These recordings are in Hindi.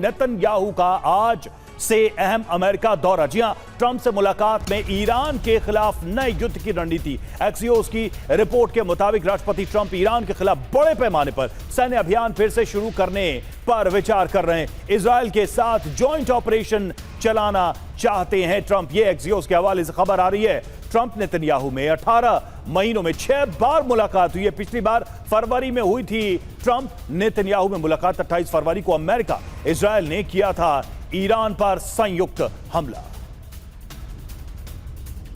नेतन्याहू का आज से अहम अमेरिका दौरा। जी हां, ट्रंप से मुलाकात में ईरान के खिलाफ नए युद्ध की रणनीति। एक्सियोस की रिपोर्ट के मुताबिक राष्ट्रपति ट्रंप ईरान के खिलाफ बड़े पैमाने पर सैन्य अभियान फिर से शुरू करने पर विचार कर रहे हैं। इजरायल के साथ जॉइंट ऑपरेशन चलाना चाहते हैं ट्रंप। ये एक्सियोस के हवाले से खबर आ रही है। ट्रंप नेतन्याहू में 18 महीनों में 6 बार मुलाकात हुई है। पिछली बार फरवरी में हुई थी ट्रंप नेतन्याहू में मुलाकात। 28 फरवरी को अमेरिका इजरायल ने किया था ईरान पर संयुक्त हमला।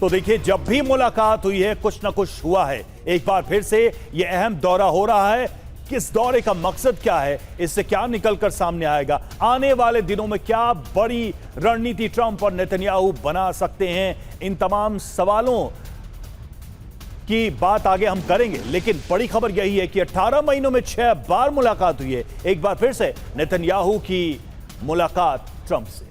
तो देखिए, जब भी मुलाकात हुई है कुछ ना कुछ हुआ है। एक बार फिर से यह अहम दौरा हो रहा है। किस दौरे का मकसद क्या है, इससे क्या निकलकर सामने आएगा, आने वाले दिनों में क्या बड़ी रणनीति ट्रंप और नेतन्याहू बना सकते हैं, इन तमाम सवालों की बात आगे हम करेंगे। लेकिन बड़ी खबर यही है कि 18 महीनों में 6 बार मुलाकात हुई है। एक बार फिर से नेतन्याहू की मुलाकात ट्रंप से।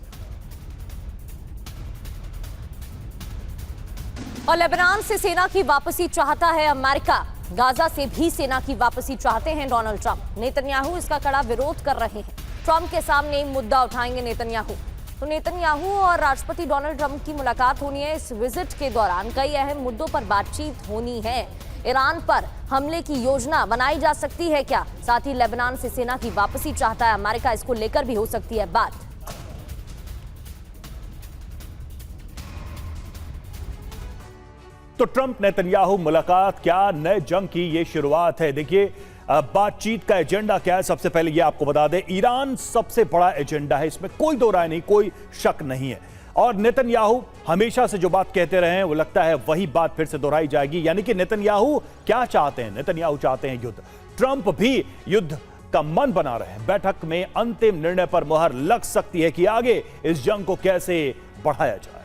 और लेबनान से सेना की वापसी चाहता है अमेरिका। गाजा से भी सेना की वापसी चाहते हैं डोनाल्ड ट्रंप। नेतन्याहू इसका कड़ा विरोध कर रहे हैं। ट्रंप के सामने मुद्दा उठाएंगे नेतन्याहू। तो नेतन्याहू और राष्ट्रपति डोनाल्ड ट्रंप की मुलाकात होनी है। इस विजिट के दौरान कई अहम मुद्दों पर बातचीत होनी है। ईरान पर हमले की योजना बनाई जा सकती है क्या, साथ ही लेबनान से सेना की वापसी चाहता है अमेरिका, इसको लेकर भी हो सकती है बात। तो ट्रंप नेतन्याहू मुलाकात क्या नए जंग की ये शुरुआत है? देखिए, बातचीत का एजेंडा क्या है, सबसे पहले ये आपको बता दें। ईरान सबसे बड़ा एजेंडा है, इसमें कोई दो राय नहीं, कोई शक नहीं है। और नेतन्याहू हमेशा से जो बात कहते रहे हैं वो लगता है वही बात फिर से दोहराई जाएगी। यानी कि नेतन्याहू क्या चाहते हैं? नेतन्याहू चाहते हैं युद्ध। ट्रंप भी युद्ध का मन बना रहे हैं। बैठक में अंतिम निर्णय पर मुहर लग सकती है कि आगे इस जंग को कैसे बढ़ाया जाए।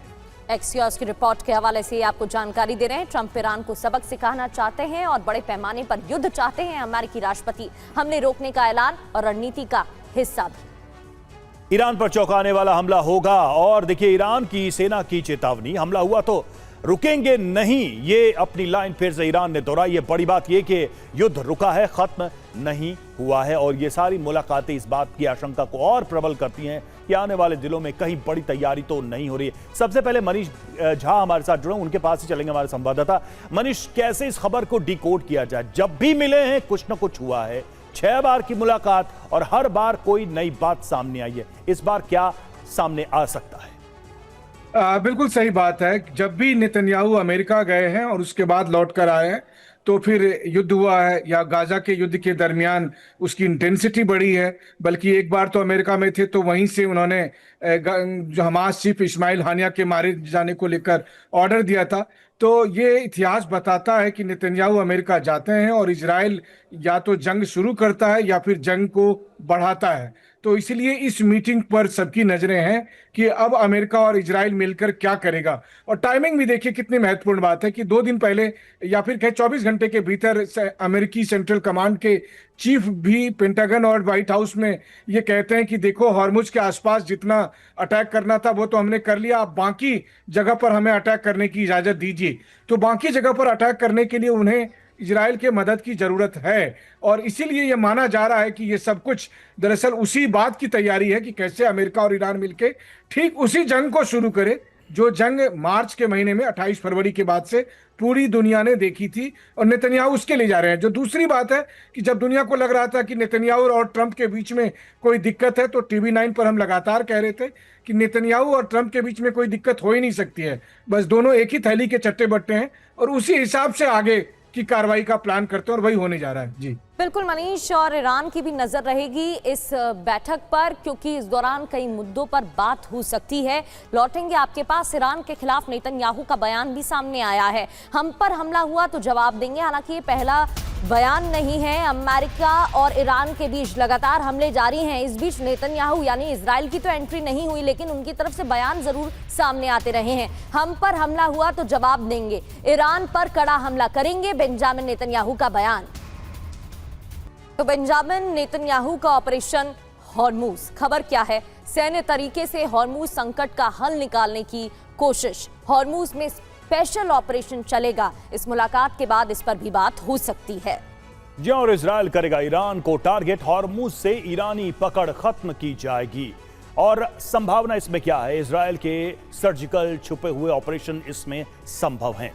एक्सियोस की रिपोर्ट के हवाले से आपको जानकारी दे रहे हैं। ट्रंप ईरान को सबक सिखाना चाहते हैं और बड़े पैमाने पर युद्ध चाहते हैं। अमेरिकी राष्ट्रपति हमले रोकने का ऐलान और रणनीति का हिस्सा भी। ईरान पर चौंकाने वाला हमला होगा। और देखिए, ईरान की सेना की चेतावनी, हमला हुआ तो रुकेंगे नहीं, ये अपनी लाइन फिर से ईरान ने दोहराई है। बड़ी बात यह कि युद्ध रुका है, खत्म नहीं हुआ है। और ये सारी मुलाकातें इस बात की आशंका को और प्रबल करती हैं कि आने वाले दिनों में कहीं बड़ी तैयारी तो नहीं हो रही है। सबसे पहले मनीष झा हमारे साथ जुड़े, उनके पास ही चलेंगे, हमारे संवाददाता। मनीष, कैसे इस खबर को डिकोड किया जाए? जब भी मिले हैं कुछ ना कुछ हुआ है। 6 बार की मुलाकात और हर बार कोई नई बात सामने आई है। इस बार क्या सामने आ सकता है? बिल्कुल सही बात है। जब भी नेतन्याहू अमेरिका गए हैं और उसके बाद लौट कर आए हैं तो फिर युद्ध हुआ है, या गाजा के युद्ध के दरमियान उसकी इंटेंसिटी बढ़ी है। बल्कि एक बार तो अमेरिका में थे तो वहीं से उन्होंने जो हमास चीफ इस्माइल हानिया के मारे जाने को लेकर ऑर्डर दिया था। तो ये इतिहास बताता है कि नेतन्याहू अमेरिका जाते हैं और इजराइल या तो जंग शुरू करता है या फिर जंग को बढ़ाता है। तो इसलिए इस मीटिंग पर सबकी नजरें हैं कि अब अमेरिका और इजराइल मिलकर क्या करेगा। और टाइमिंग भी देखिए कितनी महत्वपूर्ण बात है कि 2 दिन पहले या फिर कहे 24 घंटे के भीतर अमेरिकी सेंट्रल कमांड के चीफ भी पेंटागन और व्हाइट हाउस में ये कहते हैं कि देखो, हॉर्मुज के आसपास जितना अटैक करना था वो तो हमने कर लिया, अब बाकी जगह पर हमें अटैक करने की इजाजत दीजिए। तो बाकी जगह पर अटैक करने के लिए उन्हें इजराइल के मदद की जरूरत है। और इसीलिए यह माना जा रहा है कि यह सब कुछ दरअसल उसी बात की तैयारी है कि कैसे अमेरिका और ईरान मिलकर ठीक उसी जंग को शुरू करे जो जंग मार्च के महीने में 28 फरवरी के बाद से पूरी दुनिया ने देखी थी। और नेतन्याहू उसके लिए जा रहे हैं। जो दूसरी बात है कि जब दुनिया को लग रहा था कि नेतन्याहू और ट्रंप के बीच में कोई दिक्कत है, तो TV9 पर हम लगातार कह रहे थे कि नेतन्याहू और ट्रंप के बीच में कोई दिक्कत हो ही नहीं सकती है। बस दोनों एक ही थैली के चट्टे बट्टे हैं और उसी हिसाब से आगे की कार्रवाई का प्लान करते हैं और वही होने जा रहा है। जी बिल्कुल मनीष, और ईरान की भी नजर रहेगी इस बैठक पर, क्योंकि इस दौरान कई मुद्दों पर बात हो सकती है। लौटेंगे आपके पास। ईरान के खिलाफ नेतन्याहू का बयान भी सामने आया है। हम पर हमला हुआ तो जवाब देंगे। हालांकि ये पहला बयान नहीं है। अमेरिका और ईरान के बीच लगातार हमले जारी हैं। इस बीच नेतन्याहू यानी इजराइल की तो एंट्री नहीं हुई, लेकिन उनकी तरफ से बयान जरूर सामने आते रहे हैं। हम पर हमला हुआ तो जवाब देंगे, ईरान पर कड़ा हमला करेंगे, बेंजामिन नेतन्याहू का बयान। तो बेंजामिन नेतन्याहू का ऑपरेशन हॉर्मुज, खबर क्या है? सैन्य तरीके से हॉर्मुज संकट का हल निकालने की कोशिश। हॉर्मुज में स्पेशल ऑपरेशन चलेगा। इस मुलाकात के बाद इस पर भी बात हो सकती है। जी और इजराइल करेगा ईरान को टारगेट, हॉर्मुज से ईरानी पकड़ खत्म की जाएगी। और संभावना इसमें क्या है? इजराइल के सर्जिकल छुपे हुए ऑपरेशन इसमें संभव हैं।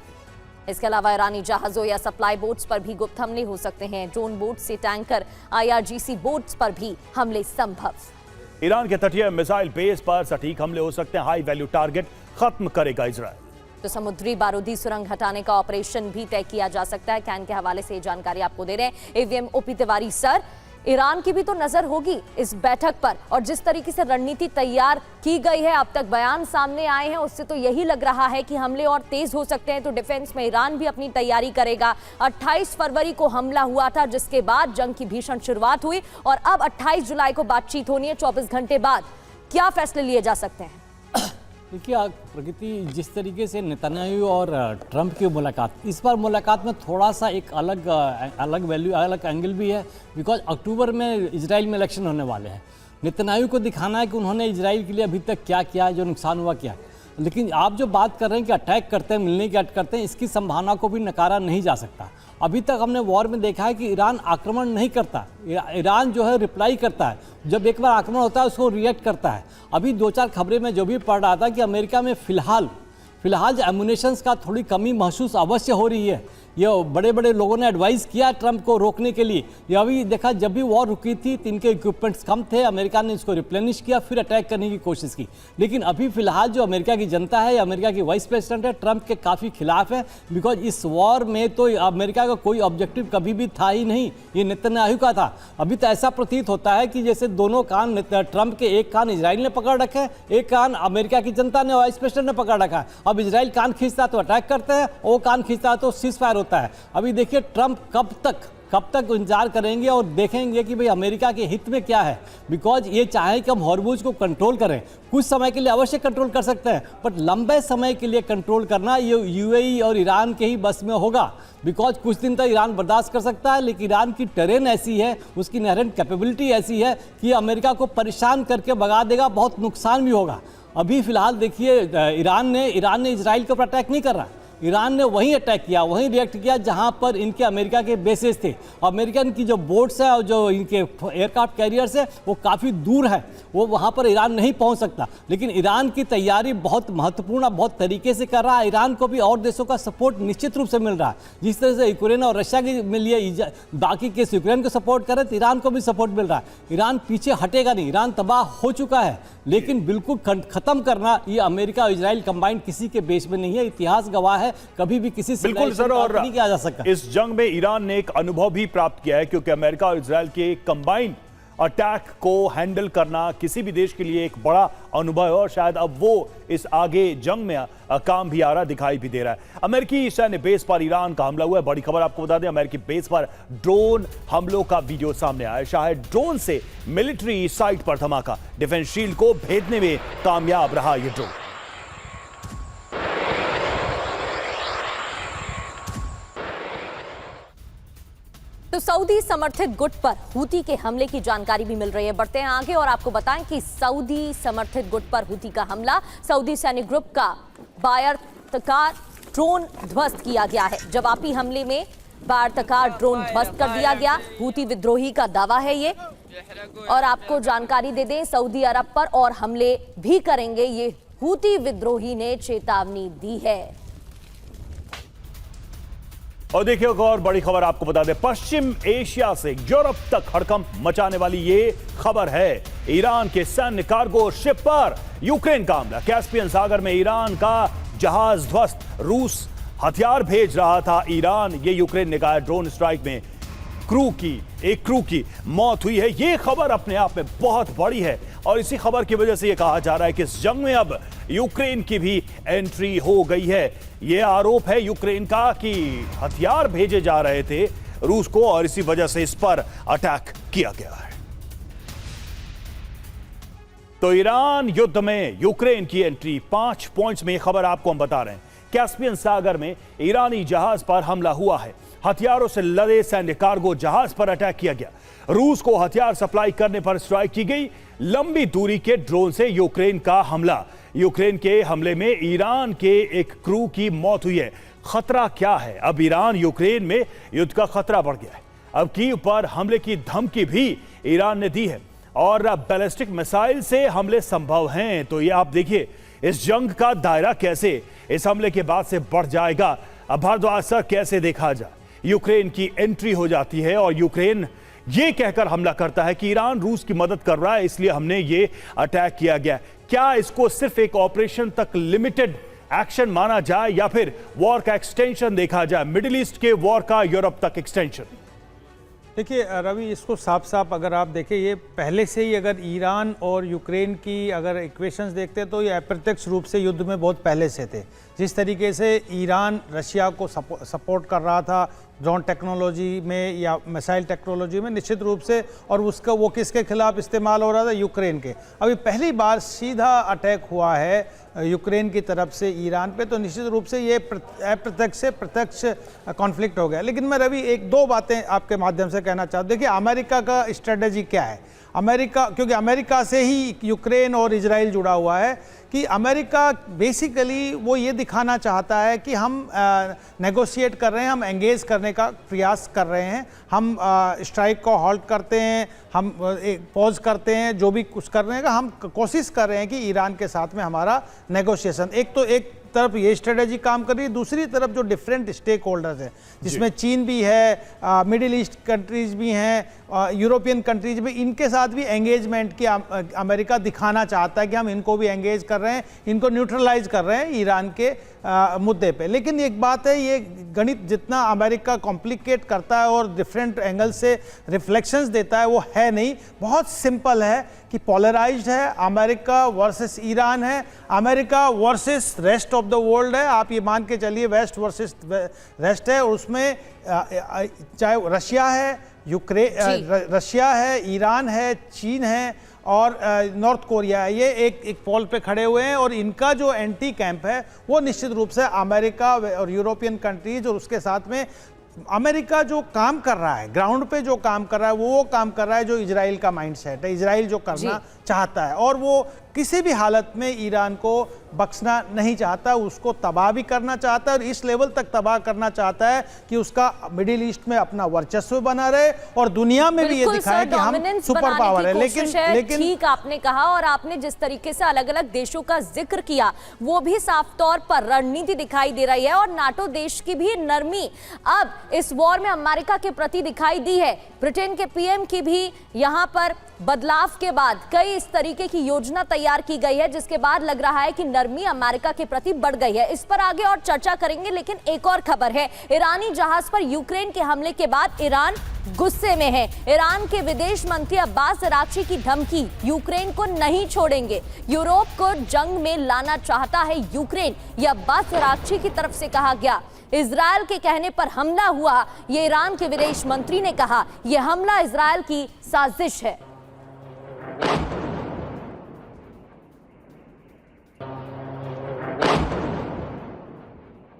इसके अलावा ईरानी जहाजों या सप्लाई बोट्स पर भी गुप्त हमले हो सकते हैं। ड्रोन बोट से टैंकर, IRGC बोट्स पर भी हमले संभव। ईरान के तटीय मिसाइल बेस पर सटीक हमले हो सकते हैं। हाई वैल्यू टारगेट खत्म करेगा इजराइल। तो समुद्री बारूदी सुरंग हटाने का ऑपरेशन भी तय किया जा सकता है। कैन के हवाले से ये जानकारी आपको दे रहे हैं AVM OP Tiwari sir. Iran की भी तो नजर होगी इस बैठक पर, और जिस तरीके से रणनीति तैयार की गई है, अब तक बयान सामने आए हैं, उससे तो यही लग रहा है कि हमले और तेज हो सकते हैं। तो डिफेंस में ईरान भी अपनी तैयारी करेगा। 28 फरवरी को हमला हुआ था, जिसके बाद जंग की भीषण शुरुआत हुई, और अब 28 जुलाई को बातचीत होनी है। 24 घंटे बाद क्या फैसले लिए जा सकते हैं? देखिए प्रगति, जिस तरीके से नेतन्याहू और ट्रंप की मुलाकात, इस बार मुलाकात में थोड़ा सा एक अलग वैल्यू, अलग एंगल भी है। बिकॉज अक्टूबर में इजराइल में इलेक्शन होने वाले हैं। नेतन्याहू को दिखाना है कि उन्होंने इजराइल के लिए अभी तक क्या किया, जो नुकसान हुआ क्या। लेकिन आप जो बात कर रहे हैं कि अटैक करते हैं, मिलने की अटैक करते हैं, इसकी संभावना को भी नकारा नहीं जा सकता। अभी तक हमने वॉर में देखा है कि ईरान आक्रमण नहीं करता, ईरान जो है रिप्लाई करता है। जब एक बार आक्रमण होता है उसको रिएक्ट करता है। अभी 2-4 खबरें में जो भी पढ़ रहा था कि अमेरिका में फिलहाल जो एमुनेशंस का थोड़ी कमी महसूस अवश्य हो रही है। ये बड़े बड़े लोगों ने एडवाइस किया ट्रंप को रोकने के लिए। ये अभी देखा, जब भी वॉर रुकी थी तो इनके इक्विपमेंट्स कम थे, अमेरिका ने इसको रिप्लेनिश किया, फिर अटैक करने की कोशिश की। लेकिन अभी फिलहाल जो अमेरिका की जनता है, अमेरिका की वाइस प्रेसिडेंट है, ट्रंप के काफ़ी खिलाफ है। बिकॉज इस वॉर में तो अमेरिका का कोई ऑब्जेक्टिव कभी भी था ही नहीं, ये नेतन्याहू का था। अभी तो ऐसा प्रतीत होता है कि जैसे दोनों कान ट्रंप के, एक कान इजराइल ने पकड़ रखे हैं, एक कान अमेरिका की जनता ने, वाइस प्रेसिडेंट ने पकड़ रखा है। अब इजराइल कान खींचता है तो अटैक करते हैं, वो कान खींचता है तो सीज फायर होता है। अभी देखिए ट्रंप कब तक इंतजार करेंगे और देखेंगे कि भाई अमेरिका के हित में क्या है। बिकॉज ये चाहे कि हम हॉर्मुज को कंट्रोल करें, कुछ समय के लिए अवश्य कंट्रोल कर सकते हैं, बट लंबे समय के लिए कंट्रोल करना ये UAE और ईरान के ही बस में होगा। बिकॉज कुछ दिन तक ईरान बर्दाश्त कर सकता है, लेकिन ईरान की टेरेन ऐसी है, उसकी इनहेरेंट कैपेबिलिटी ऐसी है कि अमेरिका को परेशान करके भगा देगा, बहुत नुकसान भी होगा। अभी फिलहाल देखिए ईरान ने इजराइल के ऊपर अटैक नहीं कर रहा। ईरान ने वहीं अटैक किया, वहीं रिएक्ट किया जहां पर इनके अमेरिका के बेसेस थे। अमेरिकन की जो बोट्स हैं और जो इनके एयरक्राफ्ट कैरियर्स है वो काफ़ी दूर है, वो वहां पर ईरान नहीं पहुंच सकता। लेकिन ईरान की तैयारी बहुत महत्वपूर्ण, बहुत तरीके से कर रहा है। ईरान को भी और देशों का सपोर्ट निश्चित रूप से मिल रहा है। जिस तरह से यूक्रेन और रशिया के लिए बाकी के यूक्रेन को सपोर्ट करे, तो ईरान को भी सपोर्ट मिल रहा है। ईरान पीछे हटेगा नहीं, ईरान तबाह हो चुका है, लेकिन बिल्कुल खत्म करना ये अमेरिका और इजराइल कंबाइंड किसी के बेस में नहीं है। इतिहास गवाह है, कभी भी किसी से बिल्कुल सर, और नहीं किया जा सकता। इस जंग में ईरान ने एक अनुभव भी प्राप्त किया है, क्योंकि अमेरिका और इजराइल के कंबाइंड अटैक को हैंडल करना किसी भी देश के लिए एक बड़ा अनुभव है, और शायद अब वो इस आगे जंग में काम भी आ रहा दिखाई भी दे रहा है। अमेरिकी सैन्य बेस पर ईरान का हमला हुआ है। बड़ी खबर आपको बता दें, अमेरिकी बेस पर ड्रोन हमलों का वीडियो सामने आया। शायद ड्रोन से मिलिट्री साइट पर धमाका, डिफेंस शील्ड को भेदने में कामयाब रहा यह ड्रोन। तो सऊदी समर्थित गुट पर हूती के हमले की जानकारी भी मिल रही है। बढ़ते हैं आगे और आपको बताएं कि सऊदी समर्थित गुट पर हूती का हमला, सऊदी सैन्य ग्रुप का बायरतकार ड्रोन ध्वस्त किया गया है। जवाबी हमले में बायरतकार ड्रोन ध्वस्त कर दिया गया। हूती विद्रोही का दावा है ये। और आपको जानकारी दे दें, सऊदी अरब पर और हमले भी करेंगे, ये हूती विद्रोही ने चेतावनी दी है। और देखिए एक और बड़ी खबर आपको बता दें, पश्चिम एशिया से यूरोप तक हड़कंप मचाने वाली ये खबर है। ईरान के सैन्य कार्गो शिप पर यूक्रेन का हमला, कैस्पियन सागर में ईरान का जहाज ध्वस्त, रूस हथियार भेज रहा था ईरान, ये यूक्रेन ने कहा। ड्रोन स्ट्राइक में एक क्रू की मौत हुई है। ये खबर अपने आप में बहुत बड़ी है, और इसी खबर की वजह से यह कहा जा रहा है कि इस जंग में अब यूक्रेन की भी एंट्री हो गई है। यह आरोप है यूक्रेन का कि हथियार भेजे जा रहे थे रूस को, और इसी वजह से इस पर अटैक किया गया है। तो ईरान युद्ध में यूक्रेन की एंट्री, 5 पॉइंट्स में यह खबर आपको हम बता रहे हैं। कैस्पियन सागर में ईरानी जहाज पर हमला हुआ है। हथियारों से लदे सैन्य कार्गो जहाज पर अटैक किया गया। रूस को हथियार सप्लाई करने पर स्ट्राइक की गई। लंबी दूरी के ड्रोन से यूक्रेन का हमला। यूक्रेन के हमले में ईरान के एक क्रू की मौत हुई है। खतरा क्या है? अब ईरान यूक्रेन में युद्ध का खतरा बढ़ गया है। अब कीव पर हमले की धमकी भी ईरान ने दी है और बैलिस्टिक मिसाइल से हमले संभव हैं। तो ये आप देखिए इस जंग का दायरा कैसे इस हमले के बाद से बढ़ जाएगा। अब भारद्वाज सर कैसे देखा जाए, यूक्रेन की एंट्री हो जाती है और यूक्रेन ये कहकर हमला करता है कि ईरान रूस की मदद कर रहा है इसलिए हमने ये अटैक किया गया। क्या इसको सिर्फ एक ऑपरेशन तक लिमिटेड एक्शन माना जाए या फिर वॉर का एक्सटेंशन देखा जाए, मिडिल ईस्ट के वॉर का यूरोप तक एक्सटेंशन? देखिए रवि, इसको साफ साफ अगर आप देखें, ये पहले से ही अगर ईरान और यूक्रेन की अगर इक्वेशंस देखते तो ये अप्रत्यक्ष रूप से युद्ध में बहुत पहले से थे। जिस तरीके से ईरान रशिया को सपोर्ट कर रहा था ड्रोन टेक्नोलॉजी में या मिसाइल टेक्नोलॉजी में, निश्चित रूप से, और उसका वो किसके खिलाफ इस्तेमाल हो रहा था, यूक्रेन के। अभी पहली बार सीधा अटैक हुआ है यूक्रेन की तरफ से ईरान पे, तो निश्चित रूप से ये अप्रत्यक्ष से प्रत्यक्ष कॉन्फ्लिक्ट हो गया। लेकिन मैं रवि एक दो बातें आपके माध्यम से कहना चाहता हूँ। देखिए अमेरिका का स्ट्रेटजी क्या है, अमेरिका, क्योंकि अमेरिका से ही यूक्रेन और इजराइल जुड़ा हुआ है, कि अमेरिका बेसिकली वो ये दिखाना चाहता है कि हम नेगोशिएट कर रहे हैं, हम एंगेज करने का प्रयास कर रहे हैं, हम स्ट्राइक को हॉल्ट करते हैं, हम पॉज करते हैं, जो भी कुछ करने का हम कोशिश कर रहे हैं कि ईरान के साथ में हमारा नेगोशिएशन। एक तरफ ये स्ट्रेटजी काम कर रही है, दूसरी तरफ जो डिफरेंट स्टेक होल्डर्स हैं जिसमें चीन भी है, मिडिल ईस्ट कंट्रीज भी हैं, यूरोपियन कंट्रीज भी, इनके साथ भी एंगेजमेंट की अमेरिका दिखाना चाहता है कि हम इनको भी एंगेज कर रहे हैं, इनको न्यूट्रलाइज कर रहे हैं ईरान के मुद्दे पे। लेकिन एक बात है, ये गणित जितना अमेरिका कॉम्प्लिकेट करता है और डिफरेंट एंगल से रिफ्लेक्शंस देता है वो है नहीं, बहुत सिंपल है कि पोलराइज्ड है, अमेरिका वर्सेस ईरान है, America versus rest of the world है। आप ये मान के चलिए वेस्ट वर्सेस रेस्ट है, और उसमें चाहे रशिया है, रशिया है, ईरान है, चीन है और नॉर्थ कोरिया है, ये एक पोल पे खड़े हुए हैं। और इनका जो एंटी कैंप है वो निश्चित रूप से अमेरिका और यूरोपियन कंट्रीज, और उसके साथ में अमेरिका जो काम कर रहा है ग्राउंड पे, जो काम कर रहा है वो काम कर रहा है जो इजराइल का माइंडसेट है, इजराइल जो करना चाहता है, और वो किसी भी हालत में ईरान को बख्शना नहीं चाहता, उसको तबाह भी करना चाहता है, और इस लेवल तक तबाह करना चाहता है कि उसका मिडिल ईस्ट में अपना वर्चस्व बना रहे और दुनिया में भी ये दिखाए कि हम सुपर पावर है। लेकिन ठीक आपने कहा, और आपने जिस तरीके से अलग अलग देशों का जिक्र किया वो भी साफ तौर पर रणनीति दिखाई दे रही है, और नाटो देश की भी नरमी अब इस वॉर में अमेरिका के प्रति दिखाई दी है। ब्रिटेन के पीएम की भी यहां पर बदलाव के बाद कई इस तरीके की योजना तैयार की गई है, जिसके बाद लग रहा है कि नरमी अमेरिका के प्रति बढ़ गई है। इस पर आगे और चर्चा करेंगे, लेकिन एक और खबर है, ईरानी जहाज पर यूक्रेन के हमले के बाद ईरान गुस्से में है। ईरान के विदेश मंत्री अब्बास अराक्ची की धमकी, यूक्रेन को नहीं छोड़ेंगे, यूरोप को जंग में लाना चाहता है यूक्रेन, यह अब्बास अराक्ची की तरफ से कहा गया। इजरायल के कहने पर हमला हुआ, यह ईरान के विदेश मंत्री ने कहा, यह हमला इजरायल की साजिश है।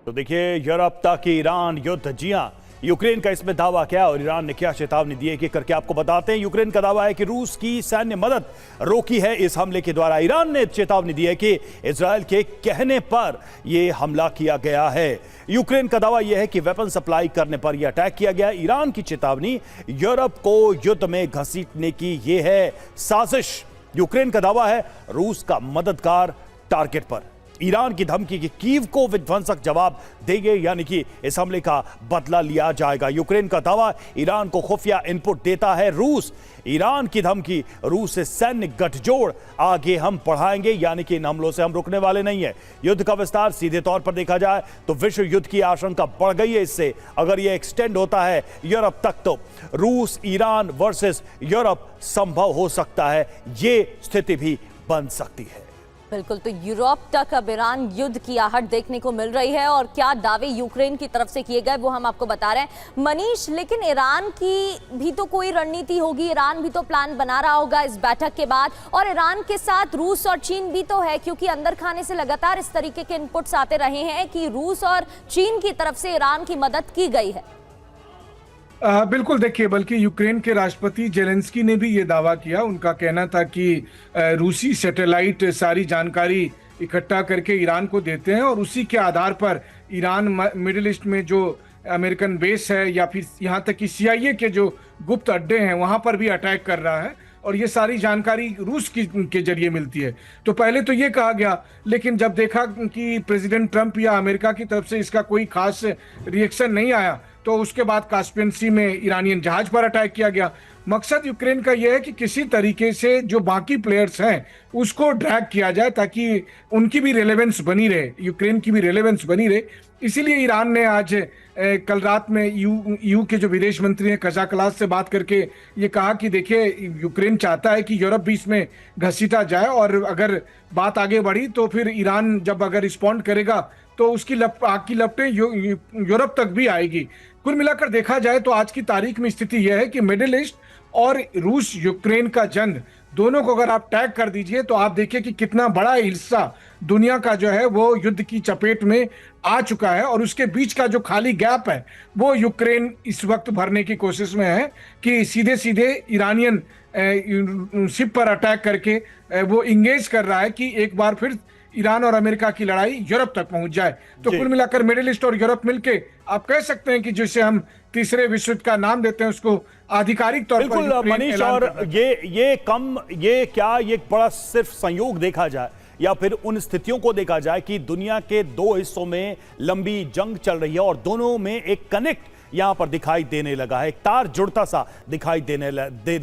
तो देखिए यूरोप तक ईरान युद्ध, जी हां, यूक्रेन का इसमें दावा क्या और ईरान ने क्या चेतावनी दी है कि करके आपको बताते हैं। यूक्रेन का दावा है कि रूस की सैन्य मदद रोकी है इस हमले के द्वारा। ईरान ने चेतावनी दी है कि इजरायल के कहने पर यह हमला किया गया है। यूक्रेन का दावा यह है कि वेपन सप्लाई करने पर यह अटैक किया गया। ईरान की चेतावनी, यूरोप को युद्ध में घसीटने की यह है साजिश। यूक्रेन का दावा है रूस का मददगार टारगेट पर। ईरान की धमकी कि कीव को विध्वंसक जवाब देंगे, यानी कि इस हमले का बदला लिया जाएगा। यूक्रेन का दावा, ईरान को खुफिया इनपुट देता है रूस। ईरान की धमकी, रूस से सैन्य गठजोड़ आगे हम बढ़ाएंगे, यानी कि इन हमलों से हम रुकने वाले नहीं है। युद्ध का विस्तार सीधे तौर पर देखा जाए तो विश्व युद्ध की आशंका बढ़ गई है इससे। अगर यह एक्सटेंड होता है यूरोप तक तो रूस ईरान वर्सेस यूरोप संभव हो सकता है, ये स्थिति भी बन सकती है। बिल्कुल, तो यूरोप तक अब ईरान युद्ध की आहट देखने को मिल रही है, और क्या दावे यूक्रेन की तरफ से किए गए वो हम आपको बता रहे हैं मनीष। लेकिन ईरान की भी तो कोई रणनीति होगी, ईरान भी तो प्लान बना रहा होगा इस बैठक के बाद, और ईरान के साथ रूस और चीन भी तो है, क्योंकि अंदर खाने से लगातार इस तरीके के इनपुट्स आते रहे हैं कि रूस और चीन की तरफ से ईरान की मदद की गई है। बिल्कुल, देखिए, बल्कि यूक्रेन के राष्ट्रपति जेलेंस्की ने भी ये दावा किया। उनका कहना था कि रूसी सैटेलाइट सारी जानकारी इकट्ठा करके ईरान को देते हैं और उसी के आधार पर ईरान मिडिल ईस्ट में जो अमेरिकन बेस है या फिर यहाँ तक कि CIA के जो गुप्त अड्डे हैं वहां पर भी अटैक कर रहा है, और ये सारी जानकारी रूस के जरिए मिलती है। तो पहले तो ये कहा गया, लेकिन जब देखा कि प्रेसिडेंट ट्रंप या अमेरिका की तरफ से इसका कोई खास रिएक्शन नहीं आया, तो उसके बाद कास्पियन सी में ईरानियन जहाज पर अटैक किया गया। मकसद यूक्रेन का यह है कि किसी तरीके से जो बाकी प्लेयर्स हैं उसको ड्रैग किया जाए, ताकि उनकी भी रेलेवेंस बनी रहे, यूक्रेन की भी रेलेवेंस बनी रहे। इसीलिए ईरान ने आज कल रात में यू के जो विदेश मंत्री हैं कजाकलास से बात करके ये कहा कि देखिए, यूक्रेन चाहता है कि यूरोप भी इसमें घसीटा जाए, और अगर बात आगे बढ़ी तो फिर ईरान जब अगर रिस्पॉन्ड करेगा तो उसकी आग की लपटें यूरोप तक भी आएगी। कुल मिलाकर देखा जाए तो आज की तारीख में स्थिति यह है कि मिडिल ईस्ट और रूस यूक्रेन का जंग, दोनों को अगर आप टैग कर दीजिए तो आप देखिए कि कितना बड़ा हिस्सा दुनिया का जो है वो युद्ध की चपेट में आ चुका है, और उसके बीच का जो खाली गैप है वो यूक्रेन इस वक्त भरने की कोशिश में है कि सीधे सीधे ईरानियन शिप पर अटैक करके वो इंगेज कर रहा है कि एक बार फिर ईरान और अमेरिका की लड़ाई यूरोप तक पहुंच जाए। तो कुल मिलाकर मिडिल ईस्ट और यूरोप मिलके आप कह सकते हैं कि जिसे हम तीसरे विश्व युद्ध का नाम देते हैं उसको आधिकारिक तौर पर बिल्कुल मनीष, और ये बड़ा सिर्फ संयोग देखा जाए या फिर उन स्थितियों को देखा जाए कि दुनिया के दो हिस्सों में लंबी जंग चल रही है और दोनों में एक कनेक्ट यहां पर दिखाई देने लगा है, एक तार जुड़ता सा दिखाई देने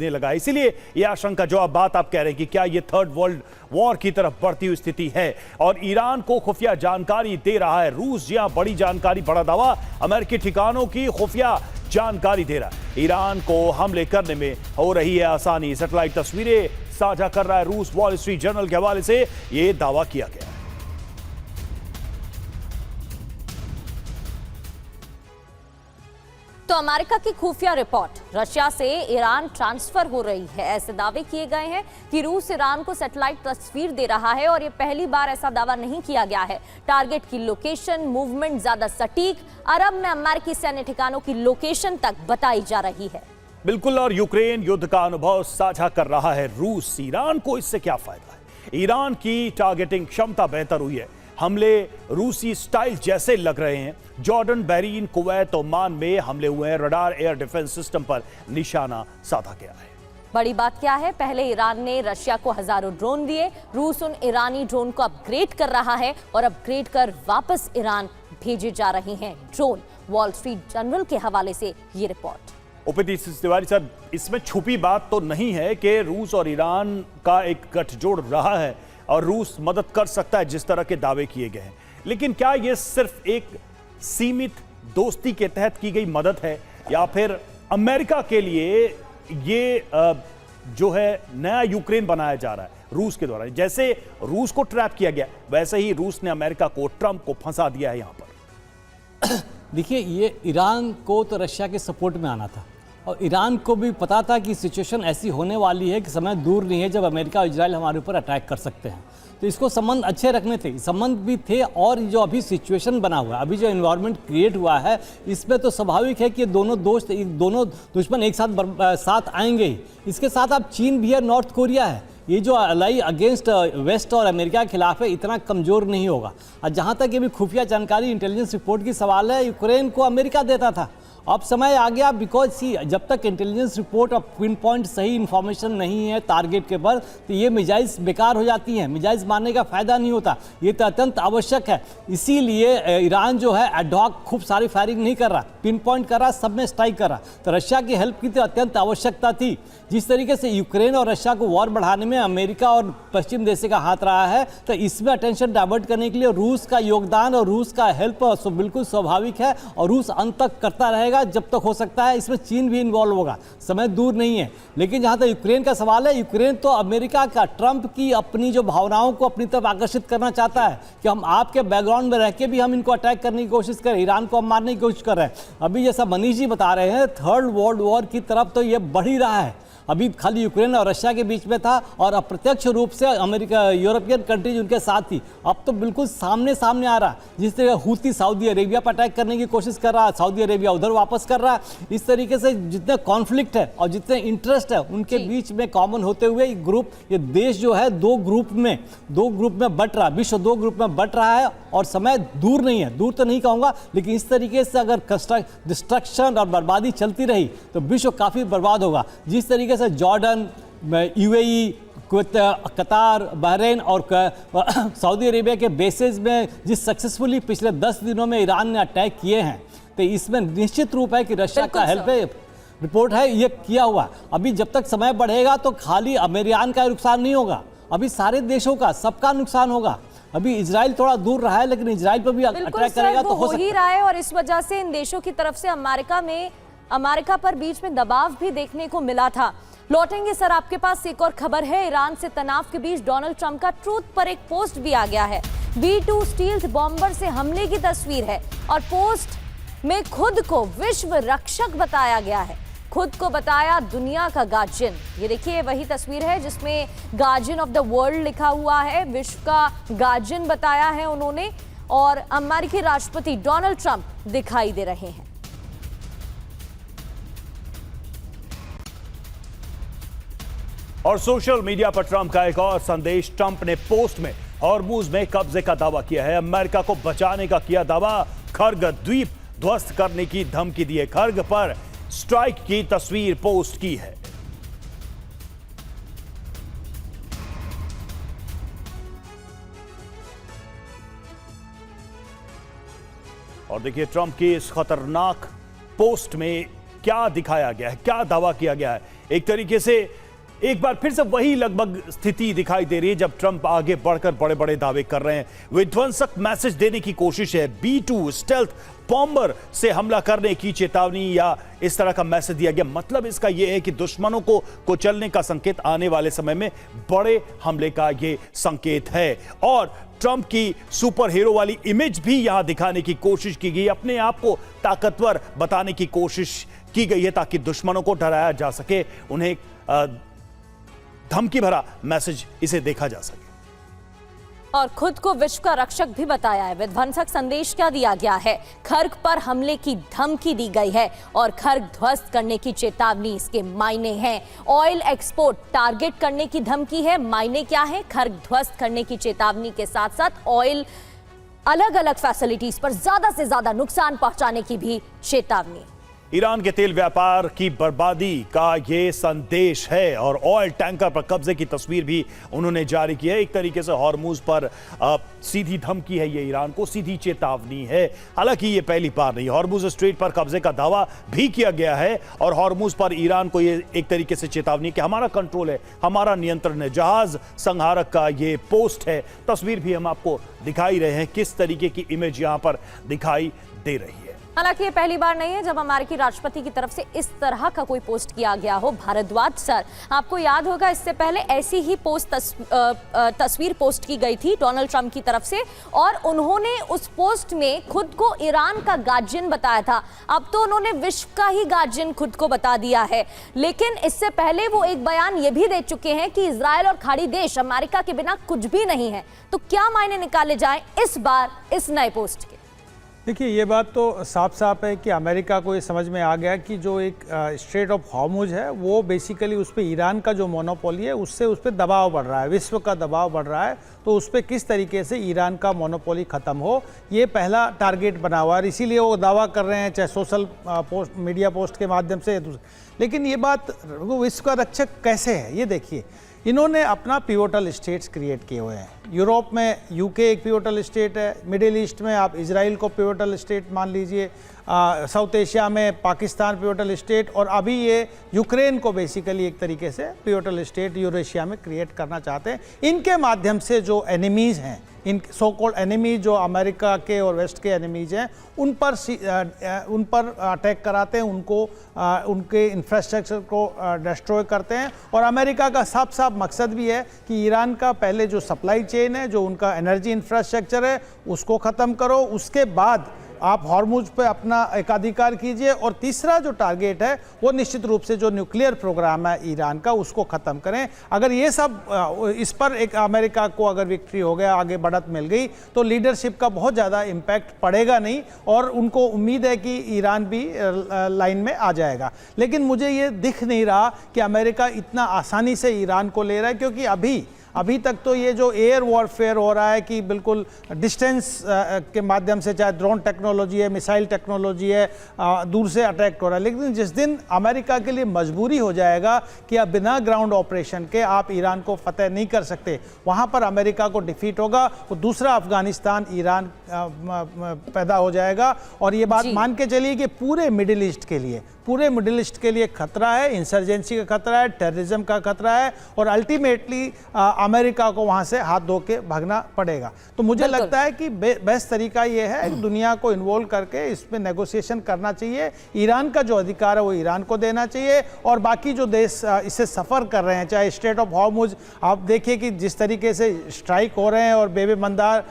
लगा है। इसीलिए यह आशंका जो आप बात कह रहे हैं कि क्या यह थर्ड वर्ल्ड वॉर की तरफ बढ़ती हुई स्थिति है, और ईरान को खुफिया जानकारी दे रहा है रूस। जी हां, बड़ी जानकारी, बड़ा दावा, अमेरिकी ठिकानों की खुफिया जानकारी दे रहा है। ईरान को हमले करने में हो रही है आसानी, सैटेलाइट तस्वीरें साझा कर रहा है रूस। वॉल स्ट्रीट जर्नल के हवाले से यह दावा किया गया। तो अमेरिका की खुफिया रिपोर्ट, रशिया से ईरान ट्रांसफर हो रही है, ऐसे दावे किए गए हैं कि रूस ईरान को सैटेलाइट तस्वीर दे रहा है, और ये पहली बार ऐसा दावा नहीं किया गया है। टारगेट की लोकेशन, मूवमेंट ज्यादा सटीक, अरब में अमेरिकी सैन्य ठिकानों की लोकेशन तक बताई जा रही है। बिल्कुल, और यूक्रेन युद्ध का अनुभव साझा कर रहा है रूस। ईरान को इससे क्या फायदा है? ईरान की टारगेटिंग क्षमता बेहतर हुई है, हमले रूसी स्टाइल जैसे लग रहे हैं। जॉर्डन, बहरीन, कुवैत, ओमान में हमले हुए हैं। रडार एयर डिफेंस सिस्टम पर निशाना साधा गया है। बड़ी बात क्या है, पहले ईरान ने रशिया को हजारों ड्रोन दिए, रूस उन ईरानी ड्रोन को अपग्रेड कर रहा है और अपग्रेड कर वापस ईरान भेजे जा रहे हैं ड्रोन। वॉल स्ट्रीट जर्नल के हवाले से ये रिपोर्ट। उपेंद्र तिवारी सर, इसमें छुपी बात तो नहीं है कि रूस और ईरान का एक गठजोड़ रहा है और रूस मदद कर सकता है जिस तरह के दावे किए गए हैं, लेकिन क्या यह सिर्फ एक सीमित दोस्ती के तहत की गई मदद है, या फिर अमेरिका के लिए ये जो है नया यूक्रेन बनाया जा रहा है रूस के द्वारा? जैसे रूस को ट्रैप किया गया, वैसे ही रूस ने अमेरिका को, ट्रंप को फंसा दिया है यहां पर। देखिए, ये ईरान को तो रशिया के सपोर्ट में आना था, और ईरान को भी पता था कि सिचुएशन ऐसी होने वाली है कि समय दूर नहीं है जब अमेरिका और इजराइल हमारे ऊपर अटैक कर सकते हैं। तो इसको संबंध अच्छे रखने थे, संबंध भी थे, और जो अभी सिचुएशन बना हुआ है, अभी जो एनवायरनमेंट क्रिएट हुआ है, इसमें तो स्वाभाविक है कि दोनों दुश्मन एक साथ आएंगे ही। इसके साथ अब चीन भी है, नॉर्थ कोरिया है, ये जो अलाई अगेंस्ट वेस्ट और अमेरिका के खिलाफ है, इतना कमज़ोर नहीं होगा। और जहाँ तक ये भी खुफिया जानकारी, इंटेलिजेंस रिपोर्ट की सवाल है, यूक्रेन को अमेरिका देता था, अब समय आ गया, बिकॉज जब तक इंटेलिजेंस रिपोर्ट और पिन पॉइंट सही इन्फॉर्मेशन नहीं है टारगेट के पर, तो ये मिजाइल्स बेकार हो जाती हैं, मिजाइल्स मारने का फायदा नहीं होता, ये तो अत्यंत आवश्यक है। इसीलिए ईरान जो है एडहॉक खूब सारी फायरिंग नहीं कर रहा, पिन पॉइंट कर रहा, सब में स्ट्राइक कर रहा। तो रशिया की हेल्प की तो अत्यंत आवश्यकता थी। जिस तरीके से यूक्रेन और रशिया को वॉर बढ़ाने में अमेरिका और पश्चिम देश का हाथ रहा है, तो इसमें अटेंशन डाइवर्ट करने के लिए रूस का योगदान और रूस का हेल्प बिल्कुल स्वाभाविक है, और रूस अंत तक करता रहेगा जब तक हो सकता है। इसमें चीन भी इन्वॉल्व होगा, समय दूर नहीं है। लेकिन जहां तक यूक्रेन का सवाल है, यूक्रेन तो अमेरिका का, ट्रंप की अपनी जो भावनाओं को अपनी तरफ आकर्षित करना चाहता है कि हम आपके बैकग्राउंड में रह के भी हम इनको अटैक करने की कोशिश करें, ईरान को हम मारने की कोशिश कर रहे हैं। अभी जैसा मनीष जी बता रहे हैं, थर्ड वर्ल्ड वॉर की तरफ तो ये बढ़ ही रहा है। अभी खाली यूक्रेन और रशिया के बीच में था और अप्रत्यक्ष रूप से अमेरिका, यूरोपियन कंट्रीज उनके साथ थी। अब तो बिल्कुल सामने सामने आ रहा, जिस तरह हूती सऊदी अरेबिया पर अटैक करने की कोशिश कर रहा है, सऊदी अरेबिया उधर वापस कर रहा है। इस तरीके से जितने कॉन्फ्लिक्ट है और जितने इंटरेस्ट है उनके बीच में कॉमन होते हुए ये देश जो है दो ग्रुप में बट रहा, विश्व दो ग्रुप में बट रहा है और समय दूर नहीं है, दूर तो नहीं कहूँगा, लेकिन इस तरीके से अगर डिस्ट्रक्शन और बर्बादी चलती रही तो विश्व काफ़ी बर्बाद होगा। जिस तरीके से जॉर्डन, यूएई, कतार, बहरीन और सऊदी अरेबिया के बेसेस में जिस सक्सेसफुली पिछले 10 दिनों में ईरान ने अटैक किए हैं, तो इसमें निश्चित रूप है कि रशिया का हेल्प है, रिपोर्ट है ये किया हुआ। अभी जब तक समय बढ़ेगा तो खाली अमेरिकान का नुकसान नहीं होगा, अभी सारे देशों का, सबका नुकसान होगा। अभी इजराइल थोड़ा दूर रहा है, लेकिन इजराइल पर भी अटैक करेगा तो हो ही रहा है और इस वजह से इन देशों की तरफ से अमेरिका पर बीच में दबाव भी देखने को मिला था। लौटेंगे सर, आपके पास एक और खबर है। ईरान से तनाव के बीच डोनाल्ड ट्रंप का ट्रूथ पर एक पोस्ट भी आ गया है। B-2 स्टील्थ बॉम्बर से हमले की तस्वीर है और पोस्ट में खुद को विश्व रक्षक बताया गया है, खुद को बताया दुनिया का गार्जियन। ये देखिए वही तस्वीर है जिसमें गार्जियन ऑफ द वर्ल्ड लिखा हुआ है, विश्व का गार्जियन बताया है उन्होंने, और अमेरिकी राष्ट्रपति डोनाल्ड ट्रंप दिखाई दे रहे हैं। और सोशल मीडिया पर ट्रंप का एक और संदेश। ट्रंप ने पोस्ट में हॉर्मुज में कब्जे का दावा किया है, अमेरिका को बचाने का किया दावा, खर्ग द्वीप ध्वस्त करने की धमकी दी है, खर्ग पर स्ट्राइक की तस्वीर पोस्ट की है। और देखिए ट्रंप की इस खतरनाक पोस्ट में क्या दिखाया गया है, क्या दावा किया गया है। एक तरीके से एक बार फिर से वही लगभग स्थिति दिखाई दे रही है जब ट्रंप आगे बढ़कर बड़े बड़े दावे कर रहे हैं। विध्वंसक मैसेज देने की कोशिश है, B-2 स्टेल्थ बॉम्बर से हमला करने की चेतावनी या इस तरह का मैसेज दिया गया। मतलब इसका यह है कि दुश्मनों को कुचलने का संकेत, आने वाले समय में बड़े हमले का यह संकेत है। और ट्रंप की सुपर हीरो वाली इमेज भी यहां दिखाने की कोशिश की गई, अपने आप को ताकतवर बताने की कोशिश की गई है ताकि दुश्मनों को डराया जा सके, उन्हें धमकी भरा मैसेज इसे देखा जा सके। और खुद को विश्व का रक्षक भी बताया है। विध्वंसक संदेश क्या दिया गया है? खर्ग पर हमले की धमकी दी गई है और खर्ग ध्वस्त करने की चेतावनी, इसके मायने हैं। ऑयल एक्सपोर्ट टारगेट करने की धमकी है, मायने क्या है? खर्ग ध्वस्त करने की चेतावनी के साथ साथ ऑयल अलग अलग फैसिलिटीज पर ज्यादा से ज्यादा नुकसान पहुंचाने की भी चेतावनी। ईरान के तेल व्यापार की बर्बादी का यह संदेश है और ऑयल टैंकर पर कब्जे की तस्वीर भी उन्होंने जारी की है। एक तरीके से हॉर्मुज पर सीधी धमकी है, ये ईरान को सीधी चेतावनी है। हालांकि ये पहली बार नहीं, हॉर्मुज स्ट्रेट पर कब्जे का दावा भी किया गया है और हॉर्मुज पर ईरान को ये एक तरीके से चेतावनी कि हमारा कंट्रोल है, हमारा नियंत्रण है। जहाज संहारक का ये पोस्ट है, तस्वीर भी हम आपको दिखाई रहे हैं, किस तरीके की इमेज यहां पर दिखाई दे रही है। हालांकि ये पहली बार नहीं है जब अमेरिकी राष्ट्रपति की तरफ से इस तरह का कोई पोस्ट किया गया हो। भारद्वाज सर, आपको याद होगा इससे पहले ऐसी ही तस्वीर पोस्ट की गई थी डोनाल्ड ट्रंप की तरफ से और उन्होंने उस पोस्ट में खुद को ईरान का गार्जियन बताया था। अब तो उन्होंने विश्व का ही गार्जियन खुद को बता दिया है, लेकिन इससे पहले वो एक बयान ये भी दे चुके हैं कि इजराइल और खाड़ी देश अमेरिका के बिना कुछ भी नहीं है। तो क्या मायने निकाले जाएं इस बार इस नए पोस्ट के? देखिए, ये बात तो साफ साफ है कि अमेरिका को ये समझ में आ गया कि जो एक स्ट्रेट ऑफ हॉर्मुज है वो बेसिकली उस पर ईरान का जो मोनोपोली है उससे उस पर दबाव बढ़ रहा है, विश्व का दबाव बढ़ रहा है। तो उस पर किस तरीके से ईरान का मोनोपोली ख़त्म हो, ये पहला टारगेट बना हुआ है। इसीलिए वो दावा कर रहे हैं, चाहे सोशल पोस्ट, मीडिया पोस्ट के माध्यम से। लेकिन ये बात विश्व का रक्षक कैसे है, ये देखिए। इन्होंने अपना पिवोटल स्टेट्स क्रिएट किए हुए हैं। यूरोप में यूके एक पिवोटल स्टेट है, मिडिल ईस्ट में आप इजराइल को पिवोटल स्टेट मान लीजिए, साउथ एशिया में पाकिस्तान पिवोटल स्टेट, और अभी ये यूक्रेन को बेसिकली एक तरीके से पिवोटल स्टेट यूरेशिया में क्रिएट करना चाहते हैं। इनके माध्यम से जो एनिमीज़ हैं, इन सो कॉल्ड एनिमीज जो अमेरिका के और वेस्ट के एनिमीज हैं, उन पर अटैक कराते हैं, उनको उनके इंफ्रास्ट्रक्चर को डिस्ट्रॉय करते हैं। और अमेरिका का साफ साफ मकसद भी है कि ईरान का पहले जो सप्लाई चेन है, जो उनका एनर्जी इंफ्रास्ट्रक्चर है, उसको ख़त्म करो, उसके बाद आप हॉर्मुज पे अपना एकाधिकार कीजिए, और तीसरा जो टारगेट है वो निश्चित रूप से जो न्यूक्लियर प्रोग्राम है ईरान का उसको ख़त्म करें। अगर ये सब इस पर एक अमेरिका को अगर विक्ट्री हो गया, आगे बढ़त मिल गई, तो लीडरशिप का बहुत ज़्यादा इम्पैक्ट पड़ेगा नहीं, और उनको उम्मीद है कि ईरान भी लाइन में आ जाएगा। लेकिन मुझे ये दिख नहीं रहा कि अमेरिका इतना आसानी से ईरान को ले रहा है, क्योंकि अभी तक तो ये जो एयर वॉरफेयर हो रहा है कि बिल्कुल डिस्टेंस के माध्यम से, चाहे ड्रोन टेक्नोलॉजी है, मिसाइल टेक्नोलॉजी है, दूर से अटैक हो रहा है। लेकिन जिस दिन अमेरिका के लिए मजबूरी हो जाएगा कि अब बिना ग्राउंड ऑपरेशन के आप ईरान को फतेह नहीं कर सकते, वहाँ पर अमेरिका को डिफीट होगा, वो दूसरा अफगानिस्तान ईरान पैदा हो जाएगा। और ये बात मान के चलिए कि पूरे मिडिल ईस्ट के लिए खतरा है, इंसर्जेंसी का खतरा है, टेररिज्म का खतरा है, और अल्टीमेटली अमेरिका को वहां से हाथ धो के भागना पड़ेगा। तो मुझे लगता है कि बेस्ट तरीका ये है कि दुनिया को इन्वॉल्व करके इसमें नेगोशिएशन करना चाहिए। ईरान का जो अधिकार है वो ईरान को देना चाहिए, और बाकी जो देश इससे सफ़र कर रहे हैं, चाहे स्ट्रेट ऑफ हॉर्मुज, आप देखिए कि जिस तरीके से स्ट्राइक हो रहे हैं, और बेबे मंदार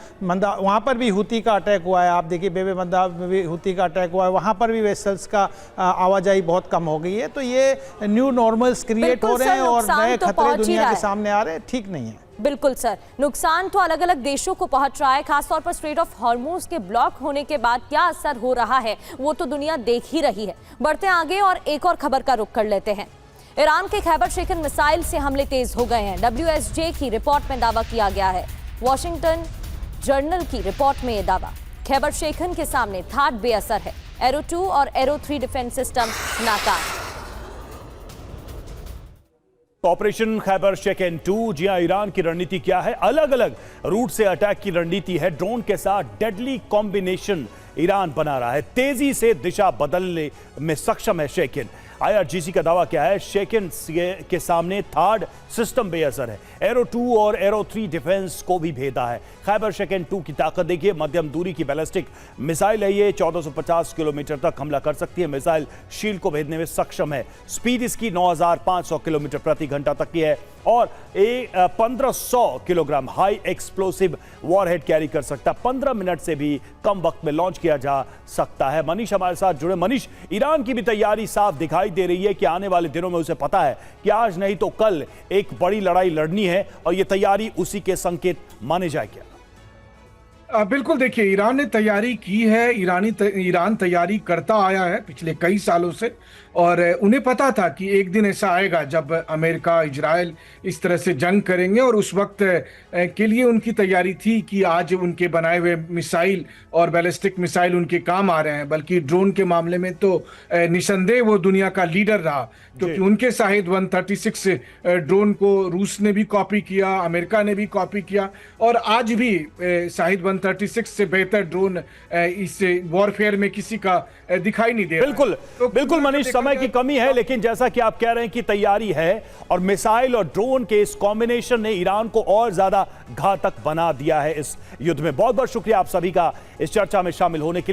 वहाँ पर भी हुती का अटैक हुआ है, आप देखिए बेबे मंदार में भी हुती का अटैक हुआ है, वहाँ पर भी वेसल्स का आवाजाही बहुत कम हो गई है। तो ये न्यू नॉर्मल्स क्रिएट हो रहे हैं और नए खतरे दुनिया के सामने आ रहे हैं, ठीक नहीं है। बिल्कुल सर, नुकसान तो अलग अलग देशों को पहुंच रहा है, खासतौर पर स्ट्रेट ऑफ हॉर्मुज के ब्लॉक होने के बाद क्या असर हो रहा है वो तो दुनिया देख ही रही है। बढ़ते आगे और एक और खबर का रुख कर लेते हैं। ईरान के खैबर शेखन मिसाइल से हमले तेज हो गए हैं, WSJ की रिपोर्ट में दावा किया गया है। वॉशिंगटन जर्नल की रिपोर्ट में यह दावा। खैबर शेखन के सामने थाड बेअसर है, एरो 2 और एरो 3 डिफेंस सिस्टम नाकाम। ऑपरेशन खैबर शेखन 2, जी हां, ईरान की रणनीति क्या है? अलग अलग रूट से अटैक की रणनीति है। ड्रोन के साथ डेडली कॉम्बिनेशन ईरान बना रहा है, तेजी से दिशा बदलने में सक्षम है शेखन। IRGC का दावा क्या है? शेखन के सामने थार्ड सिस्टम बेअसर है, एरो 2 और एरो 3 डिफेंस को भी भेदा है। खैबर शेखन 2 की ताकत देखिए, मध्यम दूरी की बैलिस्टिक मिसाइल है ये, 1450 किलोमीटर तक हमला कर सकती है। मिसाइल शील्ड को भेदने में सक्षम है। स्पीड इसकी 9500 किलोमीटर प्रति घंटा तक की है, और 1500 kilogram high explosive warhead carry कर सकता है। 15 मिनट से भी कम वक्त में लॉन्च किया जा सकता है। मनीष हमारे साथ जुड़े। मनीष, ईरान की भी तैयारी साफ दिखाई दे रही है कि आने वाले दिनों में उसे पता है कि आज नहीं तो कल एक बड़ी लड़ाई लड़नी है, और यह तैयारी उसी के संकेत माने जाए क्या? बिल्कुल, देखिए, ईरान ने तैयारी की है। ईरान तैयारी करता आया है पिछले कई सालों से, और उन्हें पता था कि एक दिन ऐसा आएगा जब अमेरिका इजराइल इस तरह से जंग करेंगे, और उस वक्त के लिए उनकी तैयारी थी कि आज उनके बनाए हुए मिसाइल और बैलिस्टिक मिसाइल उनके काम आ रहे हैं। बल्कि ड्रोन के मामले में तो निसंदेह वो दुनिया का लीडर रहा, क्योंकि उनके शाहिद 136 ड्रोन को रूस ने भी कॉपी किया, अमेरिका ने भी कॉपी किया, और आज भी शाहिद 136 से बेहतर ड्रोन इस वॉरफेयर में किसी का दिखाई नहीं दे रहा। बिल्कुल मनीष, समय की कमी है, लेकिन जैसा कि आप कह रहे हैं कि तैयारी है, और मिसाइल और ड्रोन के इस कॉम्बिनेशन ने ईरान को और ज्यादा घातक बना दिया है इस युद्ध में। बहुत बहुत शुक्रिया आप सभी का इस चर्चा में शामिल होने के लिए।